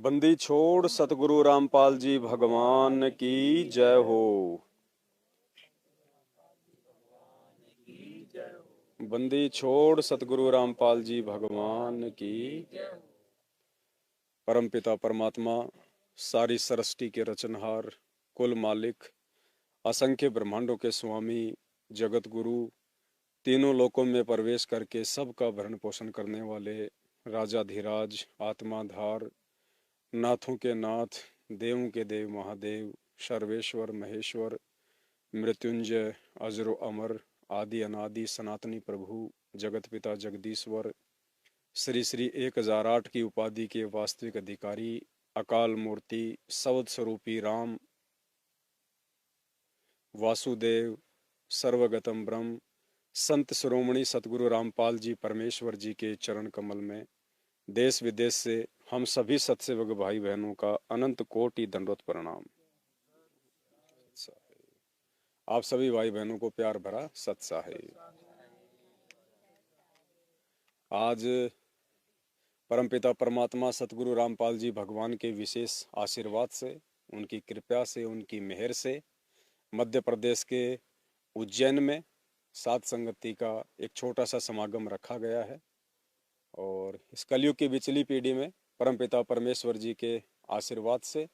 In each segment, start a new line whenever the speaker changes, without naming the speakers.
बंदी छोड़ सतगुरु रामपाल जी भगवान की जय हो। बंदी छोड़ सतगुरु रामपाल जी भगवान की। परमपिता परमात्मा, सारी सृष्टि के रचनहार, कुल मालिक, असंख्य ब्रह्मांडों के स्वामी, जगत गुरु, तीनों लोकों में प्रवेश करके सबका भरण पोषण करने वाले राजाधिराज, आत्माधार, नाथों के नाथ, देवों के देव महादेव, सर्वेश्वर महेश्वर, मृत्युंजय, अजरो अमर, आदि अनादि सनातनी प्रभु, जगत पिता जगदीश्वर, श्री श्री 1008 की उपाधि के वास्तविक अधिकारी, अकाल मूर्ति, सवद स्वरूपी राम, वासुदेव, सर्वगतम ब्रह्म, संत शिरोमणि सतगुरु रामपाल जी परमेश्वर जी के चरण कमल में देश विदेश से हम सभी सत्सेवक भाई बहनों का अनंत कोटि दंडवत प्रणाम। आप सभी भाई बहनों को प्यार भरा सत्साहे। आज परमपिता परमात्मा सतगुरु रामपाल जी भगवान के विशेष आशीर्वाद से, उनकी कृपा से, उनकी मेहर से मध्य प्रदेश के उज्जैन में सात संगति का एक छोटा सा समागम रखा गया है। और इस कलयुग की बिचली पीढ़ी में परमपिता परमेश्वर जी के आशीर्वाद से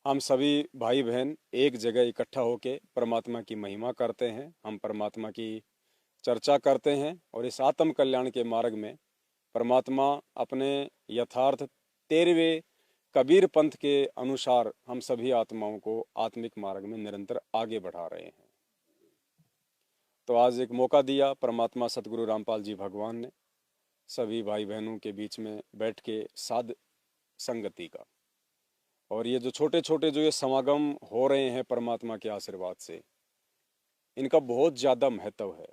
हम सभी भाई बहन एक जगह इकट्ठा होकर परमात्मा की महिमा करते हैं, हम परमात्मा की चर्चा करते हैं और इस आत्म कल्याण के मार्ग में परमात्मा अपने यथार्थ 13वें कबीर पंथ के अनुसार हम सभी आत्माओं को आत्मिक मार्ग में निरंतर आगे बढ़ा रहे हैं। तो आज एक मौका दिया परमात्मा सतगुरु रामपाल जी भगवान ने सभी भाई बहनों के बीच में बैठ के साध संगति का, और ये जो छोटे छोटे जो ये समागम हो रहे हैं परमात्मा के आशीर्वाद से, इनका बहुत ज़्यादा महत्व है,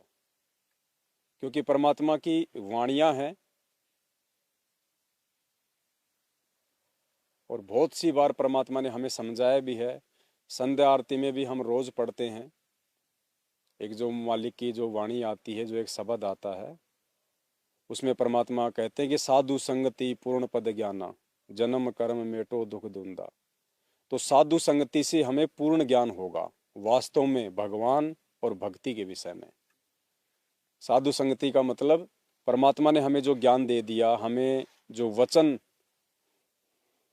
क्योंकि परमात्मा की वाणियाँ हैं और बहुत सी बार परमात्मा ने हमें समझाया भी है। संध्या आरती में भी हम रोज़ पढ़ते हैं, एक जो मालिक की जो वाणी आती है, जो एक शब्द आता है, उसमें परमात्मा कहते हैं कि साधु संगति पूर्ण पद ज्ञाना, जन्म कर्म मेटो दुख दुंदा। तो साधु संगति से हमें पूर्ण ज्ञान होगा वास्तव में भगवान और भक्ति के विषय में। साधु संगति का मतलब परमात्मा ने हमें जो ज्ञान दे दिया, हमें जो वचन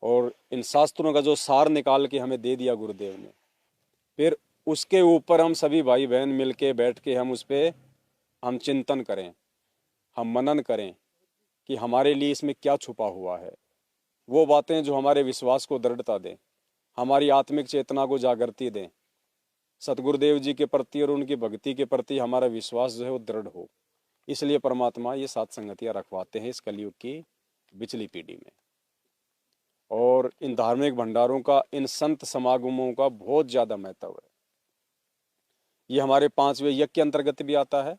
और इन शास्त्रों का जो सार निकाल के हमें दे दिया गुरुदेव ने, फिर उसके ऊपर हम सभी भाई बहन मिलके बैठ के हम उस पर हम चिंतन करें, हम मनन करें कि हमारे लिए इसमें क्या छुपा हुआ है। वो बातें जो हमारे विश्वास को दृढ़ता दें, हमारी आत्मिक चेतना को जागृति दें, सतगुरुदेव जी के प्रति और उनकी भक्ति के प्रति हमारा विश्वास जो है वो दृढ़ हो। इसलिए परमात्मा ये सात संगतियाँ रखवाते हैं इस कलयुग की बिचली पीढ़ी में। और इन धार्मिक भंडारों का, इन संत समागमों का बहुत ज़्यादा महत्व है। ये हमारे 5वें यज्ञ के अंतर्गत भी आता है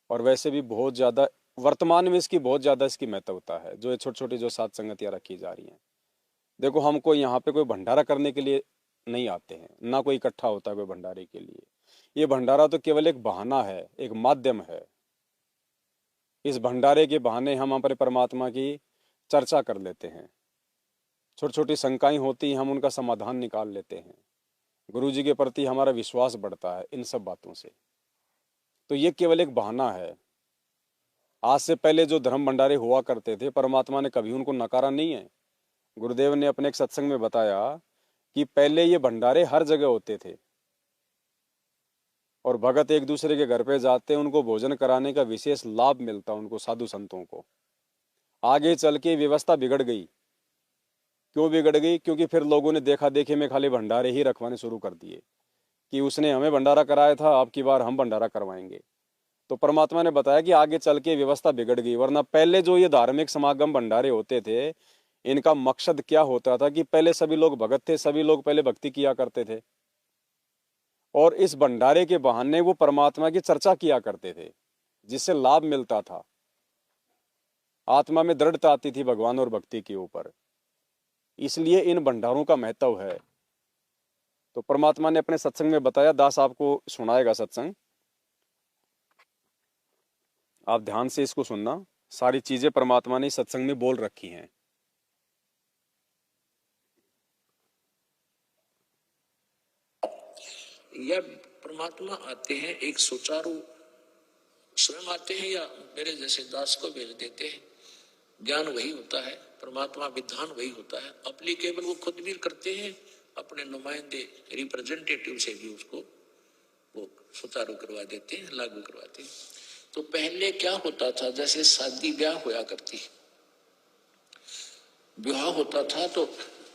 और वैसे भी बहुत ज़्यादा वर्तमान में इसकी बहुत ज़्यादा इसकी महत्वता है। जो ये छोटी छोटी जो सात संगतियाँ रखी जा रही हैं, देखो हमको यहाँ पे कोई भंडारा करने के लिए नहीं आते हैं, ना कोई इकट्ठा होता है कोई भंडारे के लिए। ये भंडारा तो केवल एक बहाना है, एक माध्यम है। इस भंडारे के बहाने हम अपने परमात्मा की चर्चा कर लेते हैं, छोटी छोटी शंकाएं होती हैं हम उनका समाधान निकाल लेते हैं, गुरु जी के प्रति हमारा विश्वास बढ़ता है इन सब बातों से। तो ये केवल एक बहाना है। आज से पहले जो धर्म भंडारे हुआ करते थे, परमात्मा ने कभी उनको नकारा नहीं है। गुरुदेव ने अपने एक सत्संग में बताया कि पहले ये भंडारे हर जगह होते थे और भगत एक दूसरे के घर पे जाते, उनको भोजन कराने का विशेष लाभ मिलता उनको, साधु संतों को। आगे चल के व्यवस्था बिगड़ गई। क्यों बिगड़ गई? क्योंकि फिर लोगों ने देखा देखी में खाली भंडारे ही रखवाने शुरू कर दिए कि उसने हमें भंडारा कराया था, अब की बार हम भंडारा करवाएंगे। तो परमात्मा ने बताया कि आगे चल के व्यवस्था बिगड़ गई। वरना पहले जो ये धार्मिक समागम भंडारे होते थे, इनका मकसद क्या होता था कि पहले सभी लोग भगत थे, सभी लोग पहले भक्ति किया करते थे और इस भंडारे के बहाने वो परमात्मा की चर्चा किया करते थे, जिससे लाभ मिलता था, आत्मा में दृढ़ता आती थी भगवान और भक्ति के ऊपर। इसलिए इन भंडारों का महत्व है। तो परमात्मा ने अपने सत्संग में बताया, दास आपको सुनाएगा सत्संग, आप ध्यान से इसको सुनना। सारी चीजें परमात्मा ने सत्संग में बोल रखी हैं।
या परमात्मा आते हैं एक सुचारू, स्वयं आते हैं या मेरे जैसे दास को भेज देते हैं। ज्ञान वही होता है, परमात्मा विधान वही होता है। अप्लीकेबल वो खुद भी करते हैं, अपने नुमाइंदे रिप्रेजेंटेटिव से भी उसको वो सुचारू करवा देते हैं, लागू करवाते हैं। तो पहले क्या होता था, जैसे शादी ब्याह होया करती, विवाह होता था तो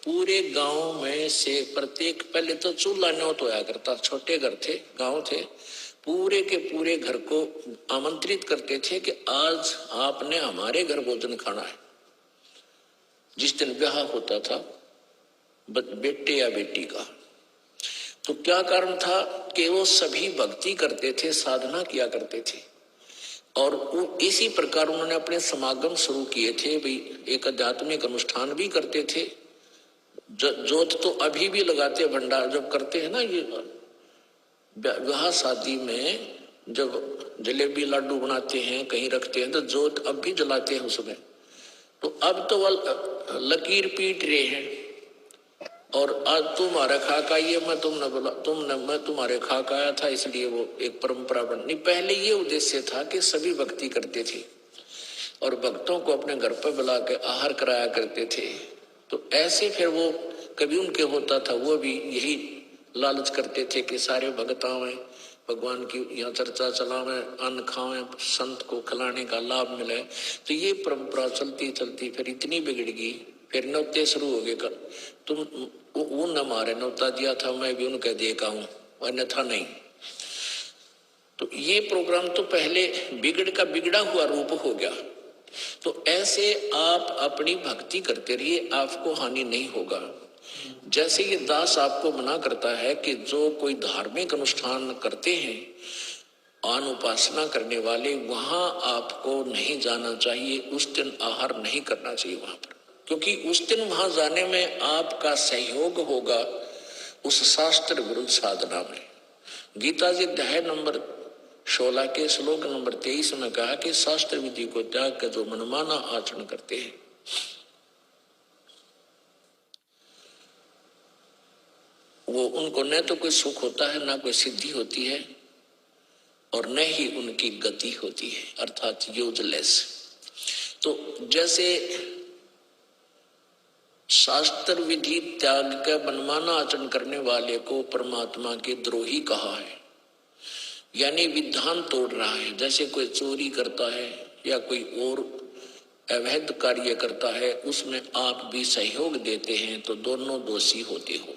पूरे गांव में से प्रत्येक, पहले तो चूल्हा न्योत होया करता, छोटे घर थे, गांव थे, पूरे के पूरे घर को आमंत्रित करते थे कि आज आपने हमारे घर भोजन खाना है। जिस दिन ब्याह होता था बेटे या बेटी का, तो क्या कारण था कि वो सभी भक्ति करते थे, साधना किया करते थे, और इसी प्रकार उन्होंने अपने समागम शुरू किए थे। भाई एक आध्यात्मिक अनुष्ठान भी करते थे, जोत तो अभी भी लगाते, भंडार जब करते हैं ना, ये विवाह शादी में जब जलेबी लाडू बनाते हैं, कहीं रखते हैं, तो जोत अब भी जलाते हैं उसमें। तो अब तो वह लकीर पीट रहे हैं, और आज तुम्हारे खा का ये मैं तुमने बोला, मैं तुम्हारे खा का आया था, इसलिए वो एक परंपरा बन नहीं। पहले ये उद्देश्य था कि सभी भक्ति करते थे और भक्तों को अपने घर पर बुला के आहार कराया करते थे। तो ऐसे फिर वो कभी उनके होता था, वो भी यही लालच करते थे कि सारे भक्त आवे, भगवान की यहाँ चर्चा चलावे, अन्न खावे, संत को खिलाने का लाभ मिले। तो ये परंपरा चलती चलती फिर इतनी बिगड़ गई, फिर न्योते शुरू हो गए। तुम वो न मारे, न्योता दिया था मैं भी उनके देखा हूं, अन्यथा नहीं। तो ये प्रोग्राम तो पहले बिगड़ का बिगड़ा हुआ रूप हो गया। तो ऐसे आप अपनी भक्ति करते रहिए, आपको हानि नहीं होगा। जैसे ये दास आपको मना करता है कि जो कोई धार्मिक अनुष्ठान करते हैं, आन उपासना करने वाले, वहां आपको नहीं जाना चाहिए, उस दिन आहार नहीं करना चाहिए वहां पर, क्योंकि उस दिन वहां जाने में आपका सहयोग होगा उस शास्त्र विरुद्ध साधना में। गीता जी अध्याय नंबर 16 के श्लोक नंबर 23 में कहा कि शास्त्र विधि को त्याग कर जो मनमाना आचरण करते हैं, वो उनको न तो कोई सुख होता है, ना कोई सिद्धि होती है, और न ही उनकी गति होती है, अर्थात यूजलेस। तो जैसे शास्त्र विधि त्याग का मनमाना आचरण करने वाले को परमात्मा के द्रोही कहा है, यानी विधान तोड़ रहा है। जैसे कोई चोरी करता है या कोई और अवैध कार्य करता है, उसमें आप भी सहयोग देते हैं तो दोनों दोषी होते हो,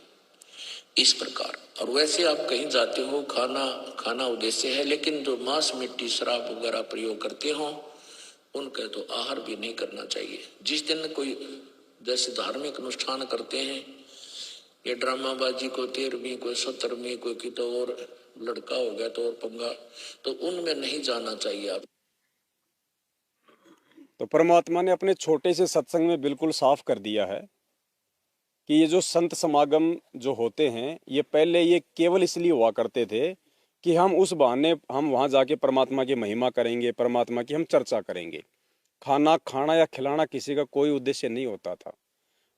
इस प्रकार। और वैसे आप कहीं जाते हो, खाना उद्देश्य है, लेकिन जो मांस मिट्टी शराब वगैरह प्रयोग करते हो उनका तो आहार भी नहीं करना चाहिए। जिस दिन कोई जैसे धार्मिक अनुष्ठान करते हैं, ये ड्रामाबाजी को 13वीं कोई 17वीं कोई की तो और लड़का हो गया तो और पंगा, तो उनमें नहीं जाना चाहिए आप।
तो परमात्मा ने अपने छोटे से सत्संग में बिल्कुल साफ कर दिया है कि ये जो संत समागम जो होते हैं, ये पहले ये केवल इसलिए हुआ करते थे कि हम उस बहाने हम वहाँ जाके परमात्मा की महिमा करेंगे, परमात्मा की हम चर्चा करेंगे। खाना खाना या खिलाना किसी का कोई उद्देश्य नहीं होता था।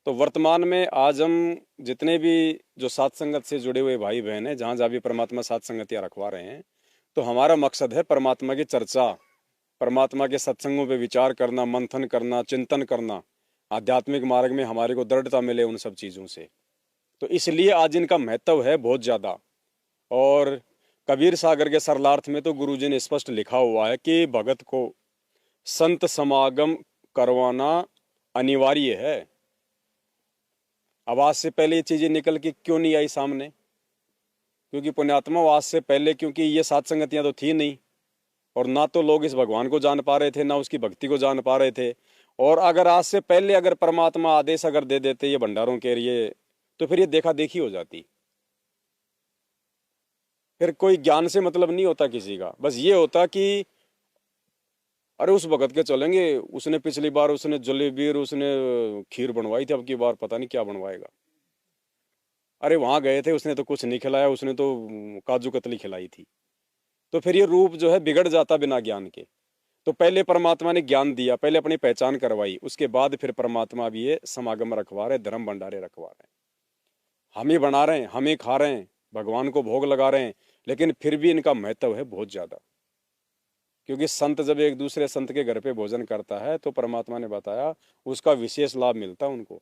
तो वर्तमान में आज हम जितने भी जो सात संगत से जुड़े हुए भाई बहन हैं, जहाँ जहाँ भी परमात्मा सात संगतियाँ रखवा रहे हैं, तो हमारा मकसद है परमात्मा की चर्चा, परमात्मा के सत्संगों पे विचार करना, मंथन करना, चिंतन करना, आध्यात्मिक मार्ग में हमारे को दृढ़ता मिले उन सब चीज़ों से। तो इसलिए आज इनका महत्व है बहुत ज़्यादा। और कबीर सागर के सरलार्थ में तो गुरुजी ने स्पष्ट लिखा हुआ है कि भगत को संत समागम करवाना अनिवार्य है। अब आज से पहले ये चीज़ें निकल के क्यों नहीं आई सामने? क्योंकि पुण्यात्मा आज से पहले, क्योंकि ये सात संगतियाँ तो थी नहीं, और ना तो लोग इस भगवान को जान पा रहे थे, ना उसकी भक्ति को जान पा रहे थे। और अगर आज से पहले अगर परमात्मा आदेश अगर दे देते ये भंडारों के लिए, तो फिर ये देखा देखी हो जाती। फिर कोई ज्ञान से मतलब नहीं होता किसी का, बस ये होता कि अरे उस भगत के चलेंगे, उसने पिछली बार उसने जलेबी और उसने खीर बनवाई थी, अब की बार पता नहीं क्या बनवाएगा। अरे वहां गए थे, उसने तो कुछ नहीं खिलाया, उसने तो काजू कतली खिलाई थी। तो फिर ये रूप जो है बिगड़ जाता बिना ज्ञान के। तो पहले परमात्मा ने ज्ञान दिया, पहले अपनी पहचान करवाई, उसके बाद फिर परमात्मा भी ये समागम रखवा रहे, धर्म भंडारे रखवा रहे हैं। हम ही बना रहे हैं, हम ही खा रहे हैं, भगवान को भोग लगा रहे हैं, लेकिन फिर भी इनका महत्व है बहुत ज़्यादा। क्योंकि संत जब एक दूसरे संत के घर पे भोजन करता है तो परमात्मा ने बताया उसका विशेष लाभ मिलता है उनको।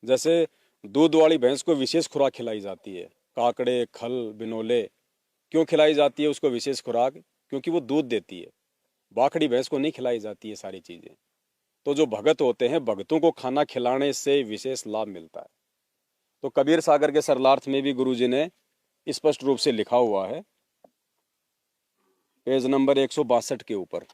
जैसे दूध वाली भैंस को विशेष खुराक खिलाई जाती है, काकड़े, खल, बिनोले। क्यों खिलाई जाती है उसको विशेष खुराक? क्योंकि वो दूध देती है। बाखड़ी भैंस को नहीं खिलाई जाती है सारी चीज़ें। तो जो भगत होते हैं, भगतों को खाना खिलाने से विशेष लाभ मिलता है। तो कबीर सागर के सरलार्थ में भी गुरुजी ने स्पष्ट रूप से लिखा हुआ है, पेज नंबर 162 के ऊपर।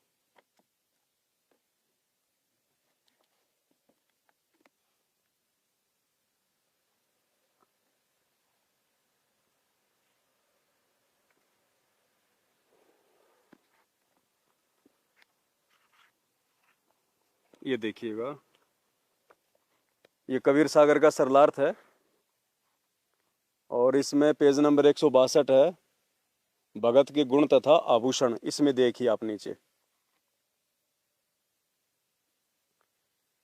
ये देखिएगा, ये कबीर सागर का सरलार्थ है और इसमें पेज नंबर 162 है, भगत के गुण तथा आभूषण। इसमें देखिए आप नीचे,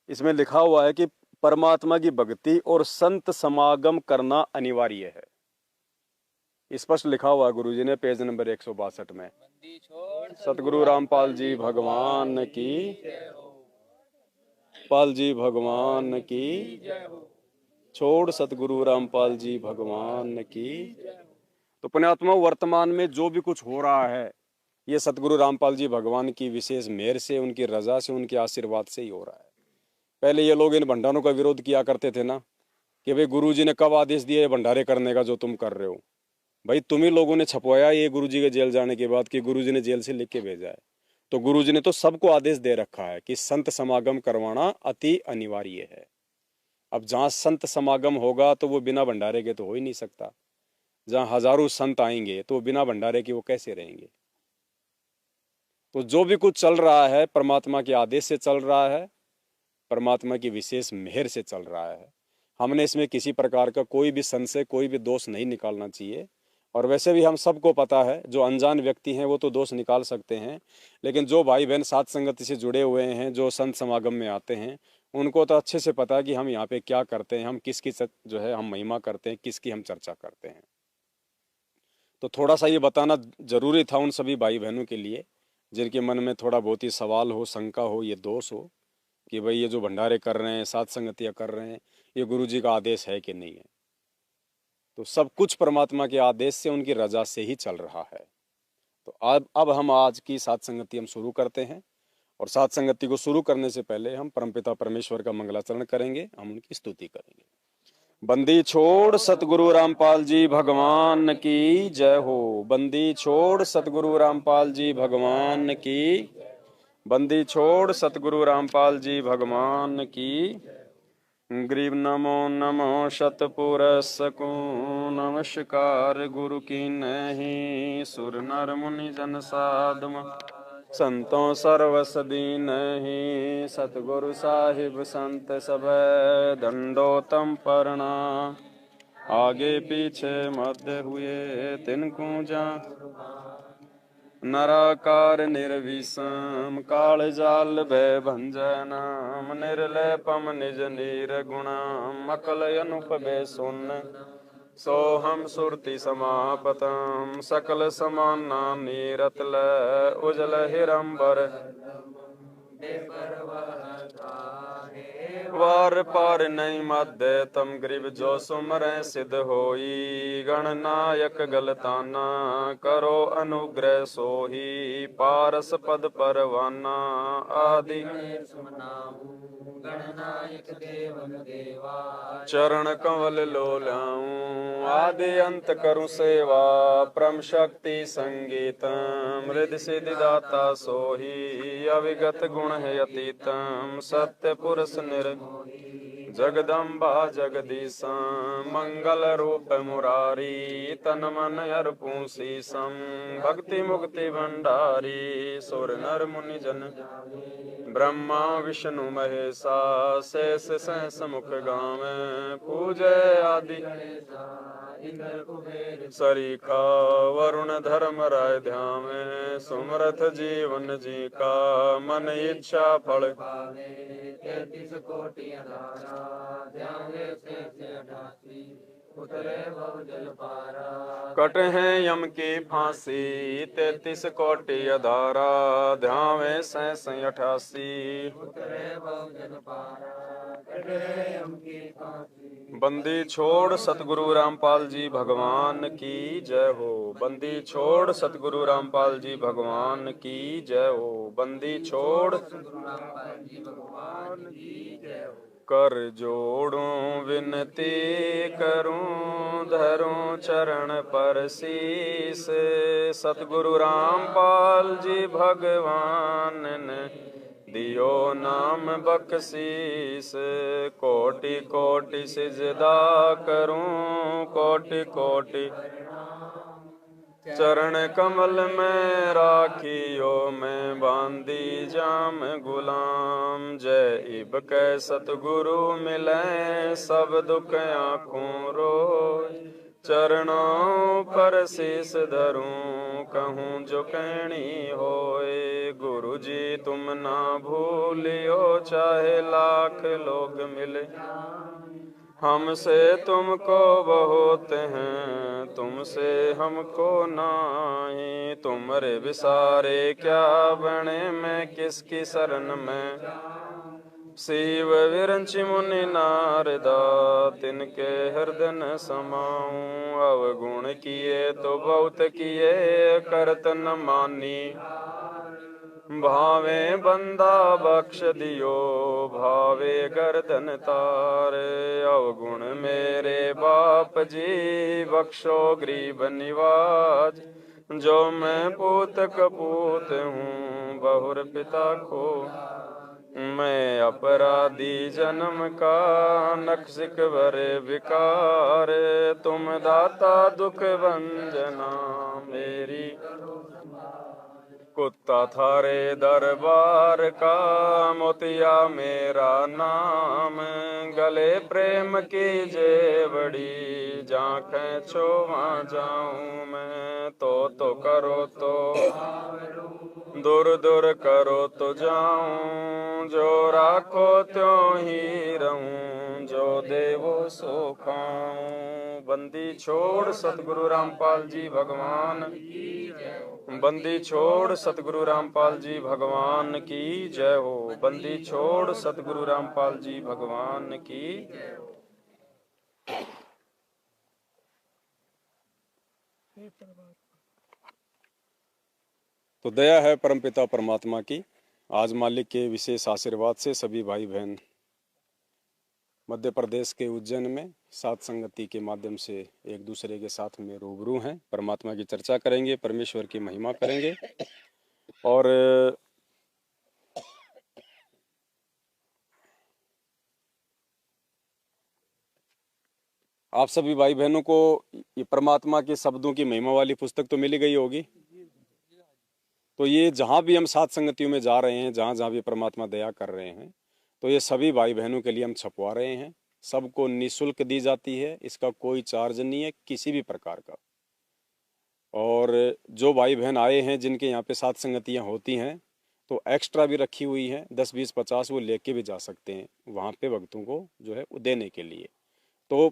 इसमें लिखा हुआ है कि परमात्मा की भक्ति और संत समागम करना अनिवार्य है। स्पष्ट लिखा हुआ है गुरुजी ने पेज नंबर 162 में। सतगुरु रामपाल जी भगवान की, पाल जी भगवान की, छोड़ सतगुरु रामपाल जी भगवान की। तो पुण्यात्मा, वर्तमान में जो भी कुछ हो रहा है ये सतगुरु रामपाल जी भगवान की विशेष मेहर से, उनकी रजा से, उनके आशीर्वाद से ही हो रहा है। पहले ये लोग इन भंडारों का विरोध किया करते थे ना, कि भाई गुरुजी ने कब आदेश दिया ये भंडारे करने का जो तुम कर रहे हो। भाई तुम ही लोगों ने छपवाया ये गुरुजी के जेल जाने के बाद कि गुरुजी ने जेल से लिख के भेजा है। तो गुरुजी ने तो सबको आदेश दे रखा है कि संत समागम करवाना अति अनिवार्य है। अब जहाँ संत समागम होगा तो वो बिना भंडारे के तो हो ही नहीं सकता। जहाँ हजारों संत आएंगे तो बिना भंडारे के वो कैसे रहेंगे? तो जो भी कुछ चल रहा है परमात्मा के आदेश से चल रहा है, परमात्मा की विशेष मेहर से चल रहा है। हमने इसमें किसी प्रकार का कोई भी संशय, कोई भी दोष नहीं निकालना चाहिए। और वैसे भी हम सबको पता है, जो अनजान व्यक्ति हैं वो तो दोष निकाल सकते हैं, लेकिन जो भाई बहन साथ संगति से जुड़े हुए हैं, जो संत समागम में आते हैं, उनको तो अच्छे से पता है कि हम यहाँ पे क्या करते हैं, हम किसकी जो है हम महिमा करते हैं, किसकी हम चर्चा करते हैं। तो थोड़ा सा ये बताना जरूरी था उन सभी भाई बहनों के लिए जिनके मन में थोड़ा बहुत ही सवाल हो, शंका हो, ये दोष हो कि भाई ये जो भंडारे कर रहे हैं, साथ संगतियाँ कर रहे हैं, ये गुरुजी का आदेश है कि नहीं है। तो सब कुछ परमात्मा के आदेश से, उनकी रजा से ही चल रहा है। तो अब हम आज की साथ संगति हम शुरू करते हैं। और साथ संगति को शुरू करने से पहले हम परमपिता परमेश्वर का मंगलाचरण करेंगे, हम उनकी स्तुति करेंगे। बंदी छोड़ सतगुरु रामपाल जी भगवान की जय हो। बंदी छोड़ सतगुरु रामपाल जी भगवान की। बंदी छोड़ सतगुरु रामपाल जी भगवान की। ग्रीव नमो नमो शतपुरस को नमस्कार गुरु की नहीं। सुर नर मुनि जन साधु संतों सर्वस दीन ही। सतगुरु साहिब संत सब दंडोतम प्रणाम। आगे पीछे मध्य हुए तिनको जा। नराकार निर्विषम काल जाल भय भंजनम। निर्लेपम निज नीर गुणम अकल अनुपभय सुन। सोहम सुरति समापतम सकल समाना नीरतल उजल हिरंबर। वार पार नहीं मध्य तम ग्रीव जो सुमर सिद्ध होई। गणनायक गलताना करो अनुग्रह सोही। पारस पद परवाना आदि गणनायक देवन देवा। चरण कमल लोलाऊं आदि अंत करूं सेवा। परम शक्ति संगीतम हृदय सिद्धि दाता सोही। अविगत गुण है अतीतम सत्य पुरुष जगदम्बा जगदीशं। मंगल रूप मुरारी तन मन अर्पूं शीशम। भक्ति मुक्ति भंडारी सुर नर मुनि जन। ब्रह्मा विष्णु महेशा शेष सहस मुख गावें। पूजे आदि सरीखा वरुण धर्म राय ध्यामे। सुमरथ जीवन जी का मन इच्छा फल। 33 कोटि अधारा ध्यान से 88
उतरे भव जल पारा।
कट है यम की फांसी 33 कोटि अधारा, ध्यावे 88।
उतरे भव जल पारा, कटे यम की फांसी।
बंदी छोड़ सतगुरु रामपाल जी भगवान की जय हो। बंदी छोड़ सतगुरु रामपाल जी भगवान की जय हो। बंदी छोड़
सतगुरु रामपाल जी भगवान की जय हो।
कर जोड़ूं विनती करूं, धरूं चरण पर शीस। सतगुरु रामपाल जी भगवान ने दियो नाम बख्शीस। कोटि कोटि सिजदा करूं, कोटि कोटि चरण कमल में राखियो, मैं बांदी जाम गुलाम। जय इब कै सतगुरु मिलै, सब दुख आँखों रोज। चरणों पर शीस धरूं, कहूँ जो कहनी होए। गुरु जी तुम ना भूलियो, चाहे लाख लोग मिले। हमसे तुमको बहुत हैं, तुमसे हमको नाही। तुमरे विसारे क्या बने, मैं किसकी शरण में। शिव विरंच मुनि नारदा, तिनके हृदय न समाऊं। अवगुण किए तो बहुत किए, करत न मानी। भावे बंदा बख्श दियो, भावे गर्दन तार। अवगुण मेरे बाप जी, बख्शो गरीब निवाज। जो मैं पूत कपूत हूँ, बहुर पिता को। मैं अपराधी जन्म का, नक्सिक भरे विकार। तुम दाता दुख भंजना, मेरी कुत्ता थारे दरबार का। मोतिया मेरा नाम, गले प्रेम की जेवड़ी। जांखें छो वहाँ जाऊं मैं, तो करो तो दूर दूर करो तो जाऊं। जो राखो त्यों ही रहूं, जो देवो सो खाऊं। बंदी छोड़ सतगुरु रामपाल जी भगवान, बंदी छोड़ सतगुरु रामपाल जी भगवान की जय हो। बंदी छोड़ सतगुरु रामपाल जी भगवान की। तो दया है परमपिता परमात्मा की। आज मालिक के विशेष आशीर्वाद से सभी भाई बहन मध्य प्रदेश के उज्जैन में सात संगति के माध्यम से एक दूसरे के साथ में रूबरू हैं। परमात्मा की चर्चा करेंगे, परमेश्वर की महिमा करेंगे। और आप सभी भाई बहनों को ये परमात्मा के शब्दों की महिमा वाली पुस्तक तो मिल गई होगी। तो ये जहाँ भी हम सात संगतियों में जा रहे हैं, जहाँ जहाँ भी परमात्मा दया कर रहे हैं, तो ये सभी भाई बहनों के लिए हम छपवा रहे हैं। सबको निःशुल्क दी जाती है, इसका कोई चार्ज नहीं है किसी भी प्रकार का। और जो भाई बहन आए हैं जिनके यहाँ पे सात संगतियाँ होती हैं, तो एक्स्ट्रा भी रखी हुई हैं, 10 20 50 वो लेके भी जा सकते हैं वहाँ पे भक्तों को जो है देने के लिए। तो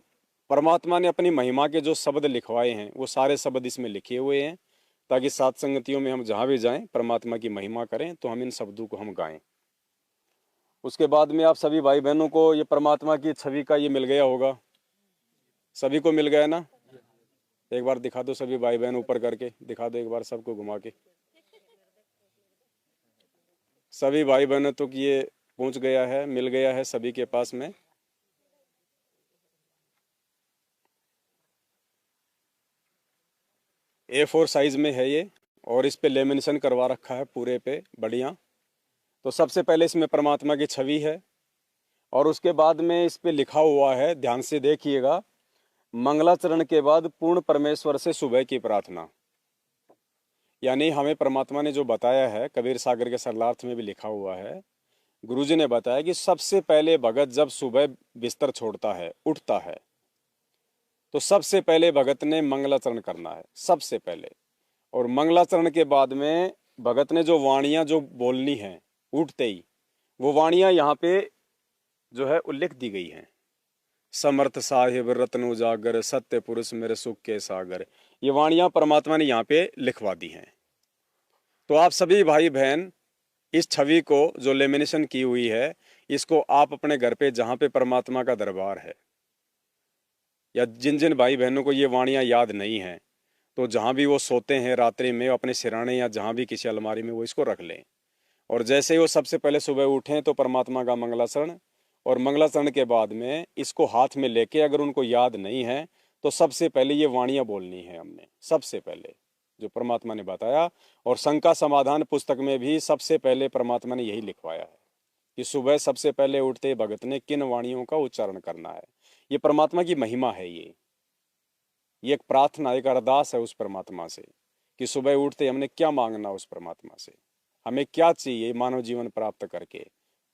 परमात्मा ने अपनी महिमा के जो शब्द लिखवाए हैं, वो सारे शब्द इसमें लिखे हुए हैं, ताकि सात संगतियों में हम जहाँ भी जाएं परमात्मा की महिमा करें, तो हम इन शब्दों को हम गाएं। उसके बाद में आप सभी भाई बहनों को ये परमात्मा की छवि का ये मिल गया होगा, सभी को मिल गया ना। एक बार दिखा दो सभी भाई बहन, ऊपर करके दिखा दो एक बार सबको घुमा के। सभी भाई बहनों तक ये पहुंच गया है, मिल गया है सभी के पास में। A4 साइज में है ये, और इस पे लेमिनेशन करवा रखा है पूरे पे बढ़िया। तो सबसे पहले इसमें परमात्मा की छवि है, और उसके बाद में इस पे लिखा हुआ है, ध्यान से देखिएगा, मंगलाचरण के बाद पूर्ण परमेश्वर से सुबह की प्रार्थना। यानी हमें परमात्मा ने जो बताया है, कबीर सागर के सरलार्थ में भी लिखा हुआ है, गुरुजी ने बताया कि सबसे पहले भगत जब सुबह बिस्तर छोड़ता है, उठता है, तो सबसे पहले भगत ने मंगलाचरण करना है सबसे पहले। और मंगलाचरण के बाद में भगत ने जो वाणियां जो बोलनी है उठते ही, वो वाणियां यहाँ पे जो है उल्लेख दी गई हैं। समर्थ साहिब रत्न उजागर, सत्य पुरुष मेरे सुख के सागर। ये वाणियां परमात्मा ने यहाँ पे लिखवा दी हैं। तो आप सभी भाई बहन इस छवि को जो लेमिनेशन की हुई है, इसको आप अपने घर पे जहाँ पे परमात्मा का दरबार है, या जिन जिन भाई बहनों को ये वाणियां याद नहीं हैं, तो जहाँ भी वो सोते हैं रात्रि में, अपने सिराने या जहाँ भी किसी अलमारी में वो इसको रख लें। और जैसे ही वो सबसे पहले सुबह उठें तो परमात्मा का मंगलाचरण, और मंगलाचरण के बाद में इसको हाथ में लेके, अगर उनको याद नहीं है तो सबसे पहले ये वाणियां बोलनी है हमने, सबसे पहले जो परमात्मा ने बताया। और शंका समाधान पुस्तक में भी सबसे पहले परमात्मा ने यही लिखवाया है कि सुबह सबसे पहले उठते भगत ने किन वाणियों का उच्चारण करना है। ये परमात्मा की महिमा है। ये एक प्रार्थना, एक अरदास है उस परमात्मा से कि सुबह उठते हमने क्या मांगना उस परमात्मा से, हमें क्या चाहिए मानव जीवन प्राप्त करके,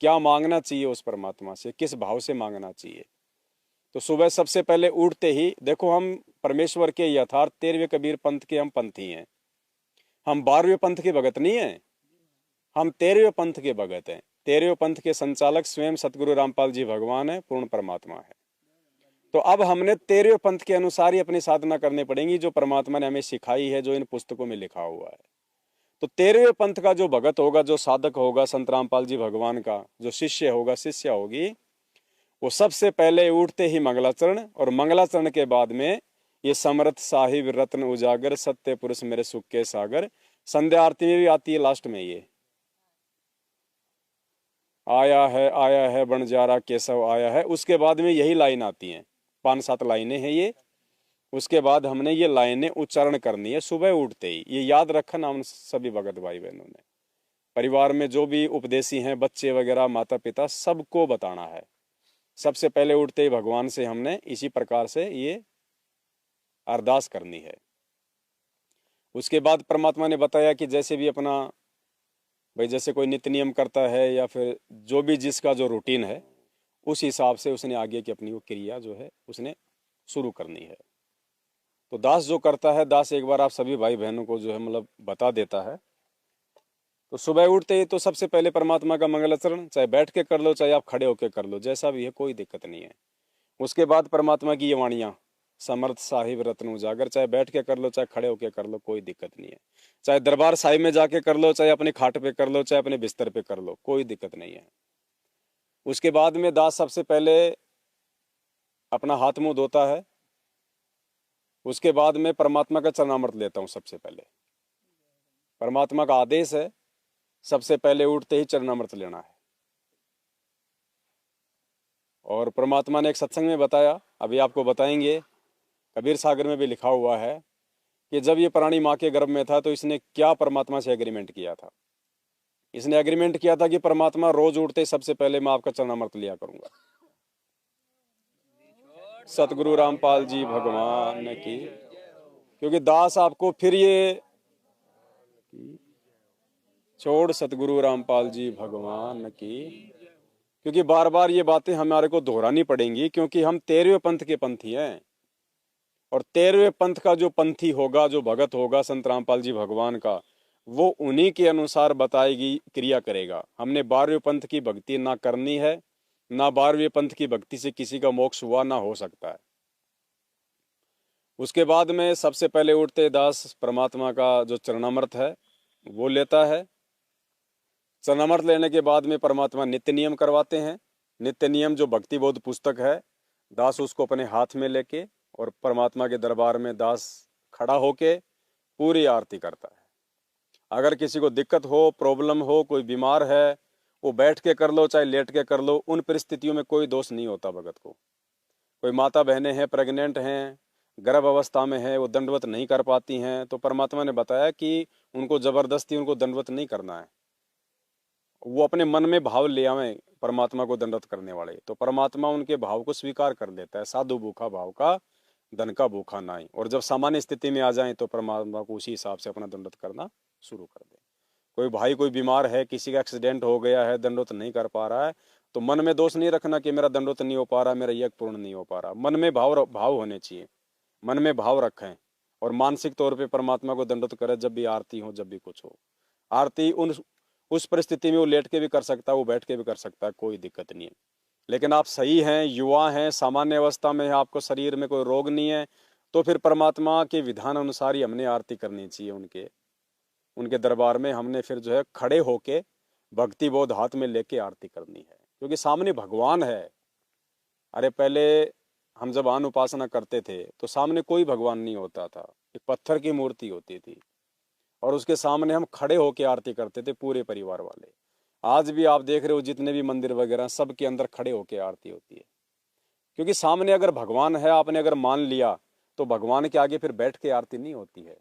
क्या मांगना चाहिए उस परमात्मा से, किस भाव से मांगना चाहिए। तो सुबह सबसे पहले उठते ही देखो, हम परमेश्वर के यथार्थ 13वें कबीर पंथ के हम पंथी हैं। हम 12वें पंथ के भगत नहीं हैं, हम 13वें पंथ के भगत हैं। 13वें पंथ के संचालक स्वयं सतगुरु रामपाल जी भगवान है, पूर्ण परमात्मा है। तो अब हमने 13वें पंथ के अनुसार ही अपनी साधना करनी पड़ेगी, जो परमात्मा ने हमें सिखाई है, जो इन पुस्तकों में लिखा हुआ है। तो 13वें पंथ का जो भगत होगा, जो साधक होगा, संत रामपाल जी भगवान का जो शिष्य होगा, शिष्या होगी, वो सबसे पहले उठते ही मंगलाचरण, और मंगलाचरण के बाद में ये समर्थ साहिब रत्न उजागर, सत्य पुरुष मेरे सुख के सागर। संध्या आरती में भी आती है लास्ट में, ये आया है बंजारा केशव आया है। उसके बाद में यही लाइन आती है, 5-7 लाइनें हैं ये। उसके बाद हमने ये लाइनें उच्चारण करनी है सुबह उठते ही। ये याद रखना हम सभी भगत भाई बहनों ने, परिवार में जो भी उपदेशी हैं, बच्चे वगैरह, माता पिता, सबको बताना है। सबसे पहले उठते ही भगवान से हमने इसी प्रकार से ये अरदास करनी है। उसके बाद परमात्मा ने बताया कि जैसे भी अपना भाई, जैसे कोई नित्य नियम करता है या फिर जो भी जिसका जो रूटीन है, उस हिसाब से उसने आगे की अपनी वो क्रिया जो है उसने शुरू करनी है। तो दास जो करता है, दास एक बार आप सभी भाई बहनों को जो है मतलब बता देता है। तो सुबह उठते ही तो सबसे पहले परमात्मा का मंगलाचरण, चाहे बैठ के कर लो, चाहे आप खड़े होकर कर लो, जैसा भी है, कोई दिक्कत नहीं है। उसके बाद परमात्मा की ये वाणियाँ, समर्थ साहिब रत्न उजागर, चाहे बैठ के कर लो, चाहे खड़े होके कर लो, कोई दिक्कत नहीं है। चाहे दरबार साहिब में जाके कर लो, चाहे अपने खाट पे कर लो, चाहे अपने बिस्तर पे कर लो, कोई दिक्कत नहीं है। उसके बाद में दास सबसे पहले अपना हाथ मुंह धोता है। उसके बाद में परमात्मा का चरणामृत लेता हूँ सबसे पहले। परमात्मा का आदेश है सबसे पहले उठते ही चरणामृत लेना है। और परमात्मा ने एक सत्संग में बताया, अभी आपको बताएंगे, कबीर सागर में भी लिखा हुआ है कि जब ये प्राणी माँ के गर्भ में था तो इसने क्या परमात्मा से एग्रीमेंट किया था। इसने एग्रीमेंट किया था कि परमात्मा रोज उठते सबसे पहले मैं आपका चरणामृत लिया करूंगा। सतगुरु रामपाल जी भगवान की, क्योंकि दास आपको फिर ये छोड़ सतगुरु रामपाल जी भगवान की, क्योंकि बार बार ये बातें हमारे को दोहरानी पड़ेंगी, क्योंकि हम 13वें पंथ के पंथी हैं। और 13वें पंथ का जो पंथी होगा, जो भगत होगा संत रामपाल जी भगवान का, वो उन्हीं के अनुसार बताएगी क्रिया करेगा। हमने 12वें पंथ की भक्ति ना करनी है, ना 12वें पंथ की भक्ति से किसी का मोक्ष हुआ ना हो सकता है। उसके बाद में सबसे पहले उठते दास परमात्मा का जो चरणामृत है वो लेता है। चरणामृत लेने के बाद में परमात्मा नित्य नियम करवाते हैं। नित्य नियम जो भक्ति बोध पुस्तक है, दास उसको अपने हाथ में लेके और परमात्मा के दरबार में दास खड़ा होके पूरी आरती करता है। अगर किसी को दिक्कत हो, प्रॉब्लम हो, कोई बीमार है, वो बैठ के कर लो चाहे लेट के कर लो, उन परिस्थितियों में कोई दोष नहीं होता भगत को। कोई माता बहनें हैं, प्रेग्नेंट हैं, गर्भ अवस्था में है, वो दंडवत नहीं कर पाती हैं, तो परमात्मा ने बताया कि उनको जबरदस्ती उनको दंडवत नहीं करना है। वो अपने मन में भाव ले आवे परमात्मा को दंडवत करने वाले, तो परमात्मा उनके भाव को स्वीकार कर लेता है। साधु भूखा भाव का, धन का भूखा नहीं। और जब सामान्य स्थिति में आ जाए तो परमात्मा को उसी हिसाब से अपना दंडवत करना शुरू कर दे। कोई भाई कोई बीमार है, किसी का एक्सीडेंट हो गया है, दंडवत नहीं कर पा रहा है, तो मन में दोष नहीं रखना कि मेरा दंडवत नहीं हो पा रहा, मेरा यज्ञ पूर्ण नहीं हो पा रहा। मन में भाव होने चाहिए, मन में भाव रखें और मानसिक तौर पे परमात्मा को दंडवत करें। जब भी आरती हो, जब भी कुछ हो, आरती उस परिस्थिति में वो लेट के भी कर सकता है, वो बैठ के भी कर सकता है, कोई दिक्कत नहीं है। लेकिन आप सही हैं, युवा हैं, सामान्य अवस्था में हैं, आपको शरीर में कोई रोग नहीं है, तो फिर परमात्मा के विधान अनुसार ही हमने आरती करनी चाहिए। उनके दरबार में हमने फिर जो है खड़े होके भक्ति बोध हाथ में लेके आरती करनी है, क्योंकि सामने भगवान है। अरे पहले हम जब आन उपासना करते थे तो सामने कोई भगवान नहीं होता था, एक पत्थर की मूर्ति होती थी, और उसके सामने हम खड़े होके आरती करते थे पूरे परिवार वाले। आज भी आप देख रहे हो जितने भी मंदिर वगैरह सब के अंदर खड़े होके आरती होती है, क्योंकि सामने अगर भगवान है, आपने अगर मान लिया, तो भगवान के आगे फिर बैठ के आरती नहीं होती है।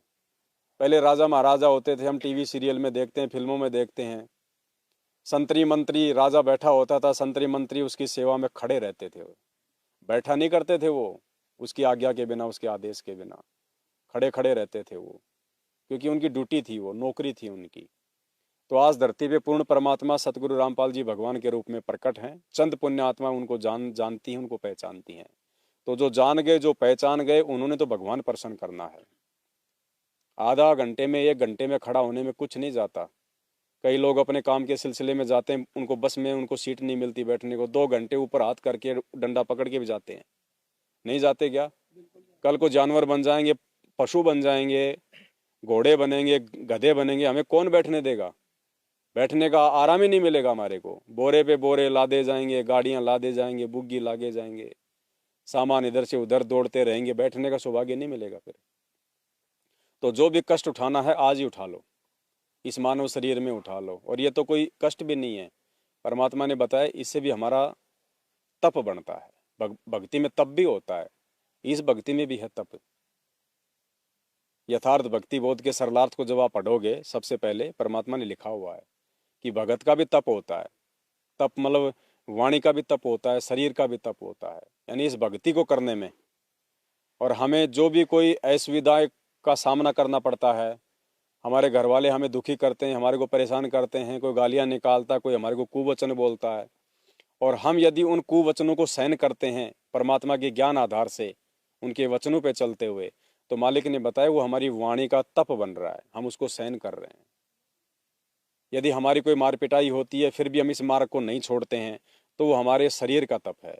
पहले राजा महाराजा होते थे, हम टीवी सीरियल में देखते हैं, फिल्मों में देखते हैं, संतरी मंत्री, राजा बैठा होता था, संतरी मंत्री उसकी सेवा में खड़े रहते थे, बैठा नहीं करते थे वो, उसकी आज्ञा के बिना, उसके आदेश के बिना खड़े खड़े रहते थे वो, क्योंकि उनकी ड्यूटी थी, वो नौकरी थी उनकी। तो आज धरती पे पूर्ण परमात्मा सतगुरु रामपाल जी भगवान के रूप में प्रकट हैं। चंद पुण्य आत्मा उनको जानती हैं, उनको पहचानती हैं। तो जो जान गए, जो पहचान गए, उन्होंने तो भगवान प्रसन्न करना है। आधा घंटे में, 1 घंटे में खड़ा होने में कुछ नहीं जाता। कई लोग अपने काम के सिलसिले में जाते हैं, उनको बस में उनको सीट नहीं मिलती बैठने को, 2 घंटे ऊपर हाथ करके डंडा पकड़ के भी जाते हैं। नहीं जाते क्या? कल को जानवर बन जाएंगे, पशु बन जाएंगे, घोड़े बनेंगे, गधे बनेंगे, हमें कौन बैठने देगा? बैठने का आराम ही नहीं मिलेगा हमारे को। बोरे पे बोरे लादे जाएंगे, गाड़ियां लादे जाएंगे, बुग्गी लागे जाएंगे, सामान इधर से उधर दौड़ते रहेंगे, बैठने का सौभाग्य नहीं मिलेगा फिर। तो जो भी कष्ट उठाना है आज ही उठा लो, इस मानव शरीर में उठा लो। और ये तो कोई कष्ट भी नहीं है, परमात्मा ने बताया इससे भी हमारा तप बनता है। भक्ति में तप भी होता है, इस भक्ति में भी है तप। यथार्थ भक्ति बोध के सरलार्थ को जब आप पढ़ोगे, सबसे पहले परमात्मा ने लिखा हुआ है कि भगत का भी तप होता है। तप मतलब वाणी का भी तप होता है, शरीर का भी तप होता है, यानी इस भक्ति को करने में। और हमें जो भी कोई असुविधा का सामना करना पड़ता है, हमारे घर वाले हमें दुखी करते हैं, हमारे को परेशान करते हैं, कोई गालियां निकालता, कोई हमारे को कुवचन बोलता है, और हम यदि उन कुवचनों को सहन करते हैं परमात्मा के ज्ञान आधार से, उनके वचनों पे चलते हुए, तो मालिक ने बताया वो हमारी वाणी का तप बन रहा है, हम उसको सहन कर रहे हैं। यदि हमारी कोई मार पिटाई होती है फिर भी हम इस मार्ग को नहीं छोड़ते हैं, तो वो हमारे शरीर का तप है।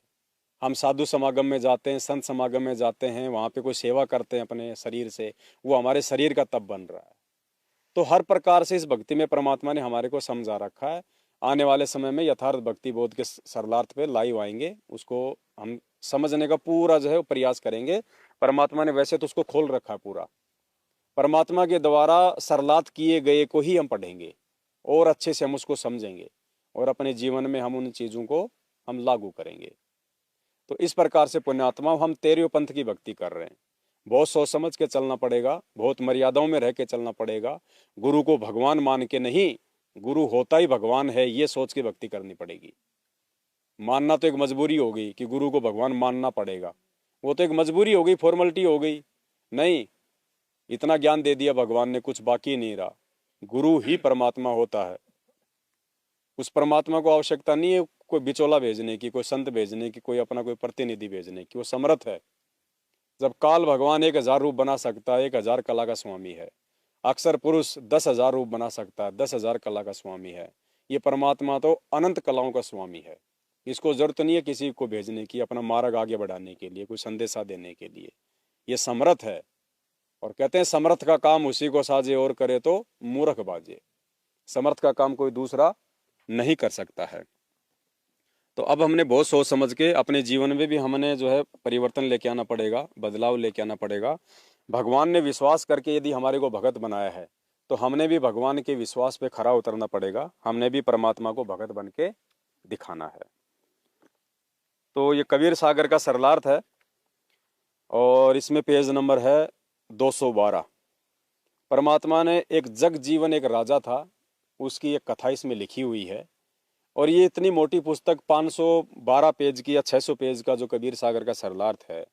हम साधु समागम में जाते हैं, संत समागम में जाते हैं, वहाँ पे कोई सेवा करते हैं अपने शरीर से, वो हमारे शरीर का तप बन रहा है। तो हर प्रकार से इस भक्ति में परमात्मा ने हमारे को समझा रखा है। आने वाले समय में यथार्थ भक्ति बोध के सरलार्थ पे लाइव आएंगे, उसको हम समझने का पूरा जो है प्रयास करेंगे। परमात्मा ने वैसे तो उसको खोल रखा है पूरा, परमात्मा के द्वारा सरलार्थ किए गए को ही हम पढ़ेंगे और अच्छे से हम उसको समझेंगे, और अपने जीवन में हम उन चीज़ों को हम लागू करेंगे। तो इस प्रकार से पुण्यात्मा हम तेरे पंथ की भक्ति कर रहे हैं। बहुत सोच समझ के चलना पड़ेगा, बहुत मर्यादाओं में रह के चलना पड़ेगा। गुरु को भगवान मान के नहीं, गुरु होता ही भगवान है, ये सोच के भक्ति करनी पड़ेगी। मानना तो एक मजबूरी हो गई कि गुरु को भगवान मानना पड़ेगा, वो तो एक मजबूरी हो गई, फॉर्मेलिटी हो गई। नहीं, इतना ज्ञान दे दिया भगवान ने, कुछ बाकी नहीं रहा। गुरु ही परमात्मा होता है। उस परमात्मा को आवश्यकता नहीं है कोई बिचौला भेजने की, कोई संत भेजने की, कोई अपना कोई प्रतिनिधि भेजने की, वो समर्थ है। जब काल भगवान 1000 रूप बना सकता है, 1000 कला का स्वामी है। अक्सर पुरुष 10,000 रूप बना सकता है, 10,000 कला का स्वामी है। ये परमात्मा तो अनंत कलाओं का स्वामी है। इसको जरूरत नहीं है किसी को भेजने की, अपना मार्ग आगे बढ़ाने के लिए, कोई संदेशा देने के लिए। ये समर्थ है। और कहते हैं समर्थ का काम उसी को साजे और करे तो मूर्ख बाजे। समर्थ का काम कोई दूसरा नहीं कर सकता है। तो अब हमने बहुत सोच समझ के अपने जीवन में भी हमने जो है परिवर्तन लेके आना पड़ेगा, बदलाव लेके आना पड़ेगा। भगवान ने विश्वास करके यदि हमारे को भगत बनाया है, तो हमने भी भगवान के विश्वास पे खरा उतरना पड़ेगा। हमने भी परमात्मा को भगत बन के दिखाना है। तो ये कबीर सागर का सरलार्थ है, और इसमें पेज नंबर है 212। परमात्मा ने एक जग जीवन, एक राजा था, उसकी एक कथा इसमें लिखी हुई है। और ये इतनी मोटी पुस्तक 512 पेज की या 600 पेज का जो कबीर सागर का सरलार्थ है।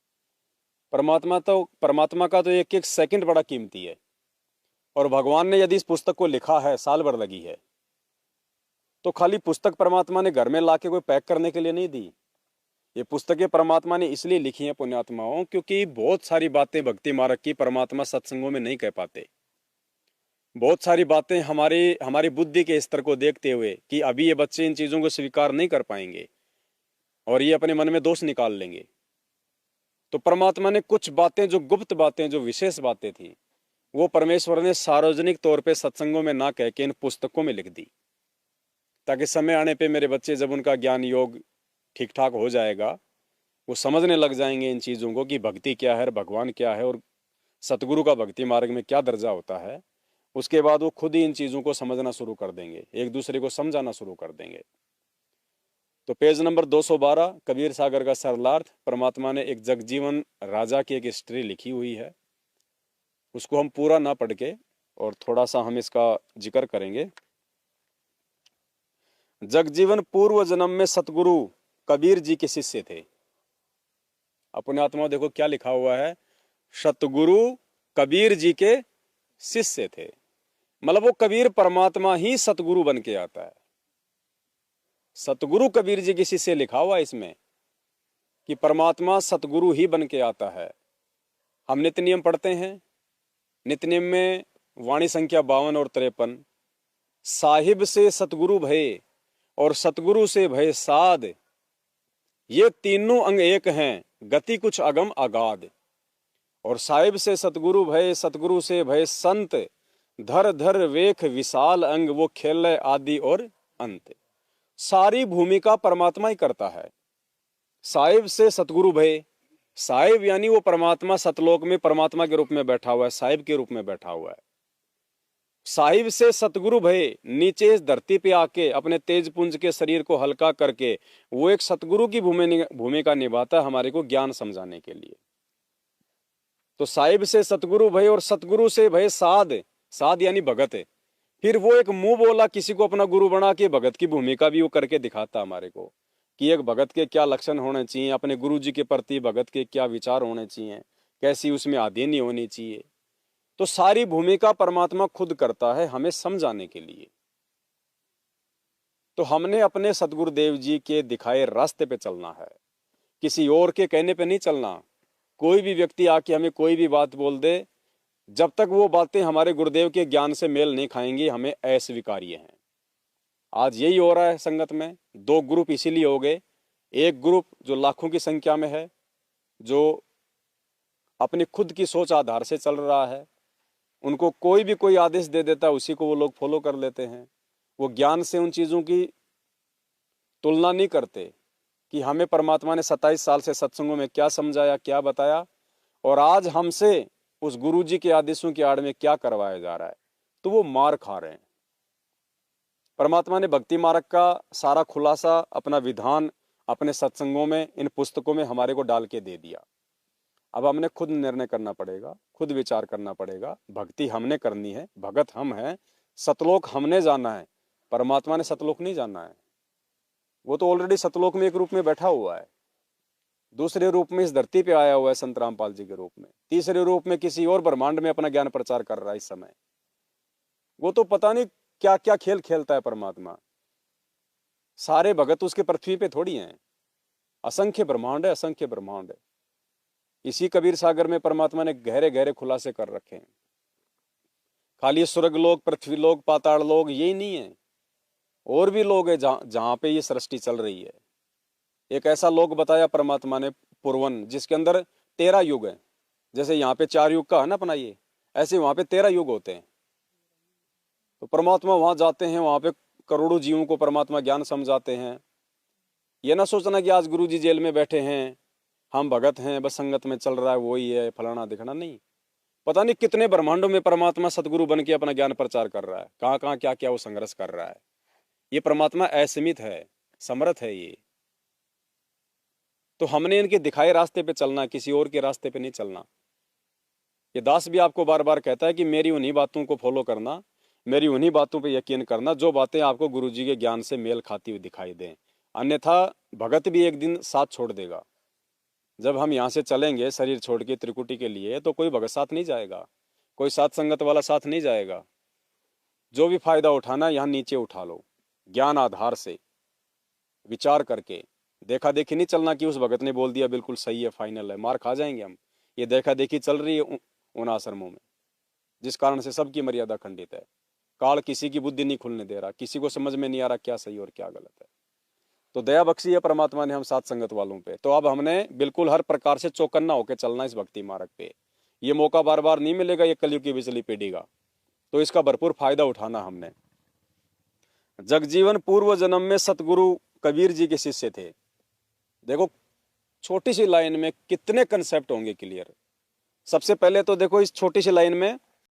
परमात्मा का तो एक एक सेकंड बड़ा कीमती है। और भगवान ने यदि इस पुस्तक को लिखा है, साल भर लगी है, तो खाली पुस्तक परमात्मा ने घर में लाके कोई पैक करने के लिए नहीं दी। ये पुस्तकें परमात्मा ने इसलिए लिखी हैं पुण्यात्माओं, क्योंकि बहुत सारी बातें भक्ति मार्ग की परमात्मा सत्संगों में नहीं कह पाते। बहुत सारी बातें हमारी बुद्धि के स्तर को देखते हुए कि अभी ये बच्चे इन चीज़ों को स्वीकार नहीं कर पाएंगे, और ये अपने मन में दोष निकाल लेंगे। तो परमात्मा ने कुछ बातें, जो गुप्त बातें, जो विशेष बातें थी, वो परमेश्वर ने सार्वजनिक तौर पे सत्संगों में ना कह के इन पुस्तकों में लिख दी, ताकि समय आने पे मेरे बच्चे जब उनका ज्ञान योग ठीक ठाक हो जाएगा, वो समझने लग जाएंगे इन चीज़ों को कि भक्ति क्या है, भगवान क्या है, और सतगुरु का भक्ति मार्ग में क्या दर्जा होता है। उसके बाद वो खुद ही इन चीज़ों को समझना शुरू कर देंगे, एक दूसरे को समझाना शुरू कर देंगे। तो पेज नंबर 212 कबीर सागर का सरलार्थ, परमात्मा ने एक जगजीवन राजा की एक हिस्ट्री लिखी हुई है, उसको हम पूरा ना पढ़ के और थोड़ा सा हम इसका जिक्र करेंगे। जगजीवन पूर्व जन्म में सतगुरु कबीर जी के शिष्य थे। अपने आत्मा देखो क्या लिखा हुआ है, सतगुरु कबीर जी के शिष्य थे। मतलब वो कबीर परमात्मा ही सतगुरु बन के आता है। सतगुरु कबीर जी के शिष्य लिखा हुआ है इसमें कि परमात्मा सतगुरु ही बन के आता है। हम नित्य नियम पढ़ते हैं, नित्य नियम में वाणी संख्या 52 और 53, साहिब से सतगुरु भय और सतगुरु से भय साध, ये तीनों अंग एक हैं, गति कुछ अगम अगाध। और साहिब से सतगुरु भय, सतगुरु से भय संत, धर धर वेख विशाल अंग, वो खेल आदि और अंत। सारी भूमिका परमात्मा ही करता है। साहिब से सतगुरु भय, साहिब यानी वो परमात्मा सतलोक में परमात्मा के रूप में बैठा हुआ है, साहिब के रूप में बैठा हुआ है। साहिब से सतगुरु भय, नीचे इस धरती पे आके अपने तेज पुंज के शरीर को हल्का करके वो एक सतगुरु की भूमिका निभाता है हमारे को ज्ञान समझाने के लिए। तो साहिब से सतगुरु भय और सतगुरु से भय साध, साध यानी भगत है। फिर वो एक मुंह बोला किसी को अपना गुरु बना के भगत की भूमिका भी वो करके दिखाता हमारे को कि एक भगत के क्या लक्षण होने चाहिए, अपने गुरु जी के प्रति भगत के क्या विचार होने चाहिए, कैसी उसमें आधीनी होनी चाहिए। तो सारी भूमिका परमात्मा खुद करता है हमें समझाने के लिए। तो हमने अपने सतगुरुदेव जी के दिखाए रास्ते पे चलना है, किसी और के कहने पे नहीं चलना। कोई भी व्यक्ति आके हमें कोई भी बात बोल दे, जब तक वो बातें हमारे गुरुदेव के ज्ञान से मेल नहीं खाएंगी, हमें अस्वीकार्य हैं। आज यही हो रहा है संगत में। दो ग्रुप इसीलिए हो गए, एक ग्रुप जो लाखों की संख्या में है, जो अपनी खुद की सोच आधार से चल रहा है, उनको कोई भी कोई आदेश दे देता है उसी को वो लोग फॉलो कर लेते हैं। वो ज्ञान से उन चीज़ों की तुलना नहीं करते कि हमें परमात्मा ने 27 साल से सत्संगों में क्या समझाया, क्या बताया, और आज हमसे उस गुरु जी के आदेशों की आड़ में क्या करवाया जा रहा है। तो वो मार खा रहे हैं। परमात्मा ने भक्ति मार्ग का सारा खुलासा, अपना विधान अपने सत्संगों में, इन पुस्तकों में हमारे को डाल के दे दिया। अब हमने खुद निर्णय करना पड़ेगा, खुद विचार करना पड़ेगा। भक्ति हमने करनी है, भगत हम हैं, सतलोक हमने जाना है। परमात्मा ने सतलोक नहीं जाना है। वो तो ऑलरेडी सतलोक में एक रूप में बैठा हुआ है, दूसरे रूप में इस धरती पे आया हुआ है संत रामपाल जी के रूप में, तीसरे रूप में किसी और ब्रह्मांड में अपना ज्ञान प्रचार कर रहा है इस समय। वो तो पता नहीं क्या क्या खेल खेलता है परमात्मा। सारे भगत उसके पृथ्वी पे थोड़ी हैं, असंख्य ब्रह्मांड है, असंख्य ब्रह्मांड है। इसी कबीर सागर में परमात्मा ने गहरे गहरे खुलासे कर रखे हैं। खाली स्वर्ग लोक, पृथ्वी लोक, पाताल लोक यही नहीं है, और भी लोग है जहां पे ये सृष्टि चल रही है। एक ऐसा लोक बताया परमात्मा ने पूर्वन, जिसके अंदर 13 युग है। जैसे यहाँ पे 4 युग का है ना अपना ये, ऐसे वहां पे 13 युग होते हैं। तो परमात्मा वहां जाते हैं, वहां पे करोड़ों जीवों को परमात्मा ज्ञान समझाते हैं। ये ना सोचना कि आज गुरु जी जेल में बैठे हैं, हम भगत हैं, बस संगत में चल रहा है वही है, फलाना दिखना नहीं। पता नहीं कितने ब्रह्मांडों में परमात्मा सतगुरु बन के अपना ज्ञान प्रचार कर रहा है, कहाँ कहाँ क्या क्या वो संघर्ष कर रहा है। ये परमात्मा असीमित है, समर्थ है ये। तो हमने इनके दिखाए रास्ते पे चलना, किसी और के रास्ते पे नहीं चलना। ये दास भी आपको बार बार कहता है कि मेरी उन्हीं बातों को फॉलो करना, मेरी उन्हीं बातों पे यकीन करना जो बातें आपको गुरु जी के ज्ञान से मेल खाती हुई दिखाई दें। अन्यथा भगत भी एक दिन साथ छोड़ देगा। जब हम यहाँ से चलेंगे शरीर छोड़ के त्रिकुटी के लिए, तो कोई भगत साथ नहीं जाएगा, कोई साथ संगत वाला साथ नहीं जाएगा। जो भी फायदा उठाना यहाँ नीचे उठा लो, ज्ञान आधार से विचार करके। देखा देखी नहीं चलना कि उस भगत ने बोल दिया बिल्कुल सही है, फाइनल है, मार खा जाएंगे हम। ये देखा देखी चल रही है उन आश्रमों में, जिस कारण से सबकी मर्यादा खंडित है। काल किसी की बुद्धि नहीं खुलने दे रहा, किसी को समझ में नहीं आ रहा क्या सही और क्या गलत है। तो दया बख्शी है परमात्मा ने हम साथ संगत वालों पे। तो अब हमने बिल्कुल हर प्रकार से चौकन्ना होकर चलना इस भक्ति मार्ग पे। ये मौका बार बार नहीं मिलेगा ये कलयुग की बिचली पीढ़ी का, तो इसका भरपूर फायदा उठाना हमने। जगजीवन पूर्व जन्म में सतगुरु कबीर जी के शिष्य थे। देखो छोटी सी लाइन में कितने कंसेप्ट होंगे क्लियर। सबसे पहले तो देखो इस छोटी सी लाइन में